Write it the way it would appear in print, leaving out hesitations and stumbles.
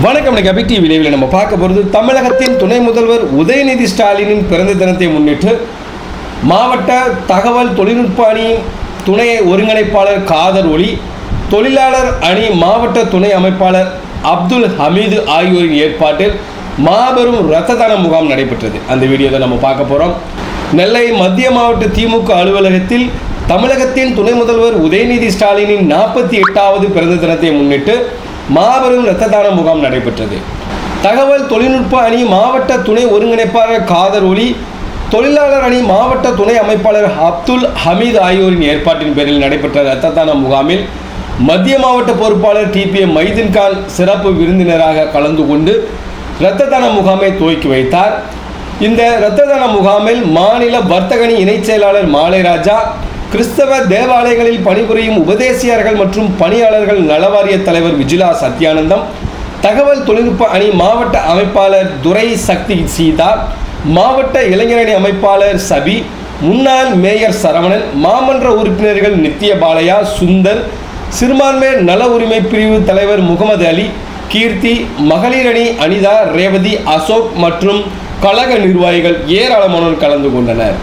வணக்கம். அபிக் விளைவில் நம்ம பார்க்க போகிறது தமிழகத்தின் துணை முதல்வர் உதயநிதி ஸ்டாலினின் பிறந்த தினத்தை முன்னிட்டு மாவட்ட தகவல் தொழில்நுட்ப அணி துணை ஒருங்கிணைப்பாளர் காதர் ஒளி, தொழிலாளர் அணி மாவட்ட துணை அமைப்பாளர் அப்துல் ஹமீது ஆகியோரின் ஏற்பாட்டில் மாபெரும் இரத்த தான முகாம் நடைபெற்றது. அந்த வீடியோவை நம்ம பார்க்க போகிறோம். நெல்லை மத்திய மாவட்ட திமுக அலுவலகத்தில் தமிழகத்தின் துணை முதல்வர் உதயநிதி ஸ்டாலினின் 48வது பிறந்த தினத்தை முன்னிட்டு மாபெரும் இரத்த தான முகாம் நடைபெற்றது. தகவல் தொழில்நுட்ப அணி மாவட்ட துணை ஒருங்கிணைப்பாளர் காதர் ஒளி, தொழிலாளர் அணி மாவட்ட துணை அமைப்பாளர் அப்துல் ஹமீது ஆகியோரின் ஏற்பாட்டின் பேரில் நடைபெற்ற இரத்த தான முகாமில் மத்திய மாவட்ட பொறுப்பாளர் டிபிஎ மைதீன் கான் சிறப்பு விருந்தினராக கலந்து கொண்டு இரத்த தான முகாமை துவக்கி வைத்தார். இந்த இரத்த தான முகாமில் மாநில வர்த்தகணி இணைச் செயலாளர் மாலைராஜா, கிறிஸ்தவ தேவாலயங்களில் பணிபுரியும் உபதேசியர்கள் மற்றும் பணியாளர்கள் நலவாரிய தலைவர் விஜிலா சத்யானந்தம், தகவல் தொழில்நுட்ப அணி மாவட்ட அமைப்பாளர் துரை சக்தி சீதா, மாவட்ட இளைஞரணி அமைப்பாளர் சபி, முன்னாள் மேயர் சரவணன், மாமன்ற உறுப்பினர்கள் நித்திய பாலையா, சுந்தர், சிறுபான்மை நல உரிமை பிரிவு தலைவர் முகமது அலி, கீர்த்தி, மகளிர் அணி அனிதா, ரேவதி, அசோக் மற்றும் கழக நிர்வாகிகள் ஏராளமானோர் கலந்து கொண்டனர்.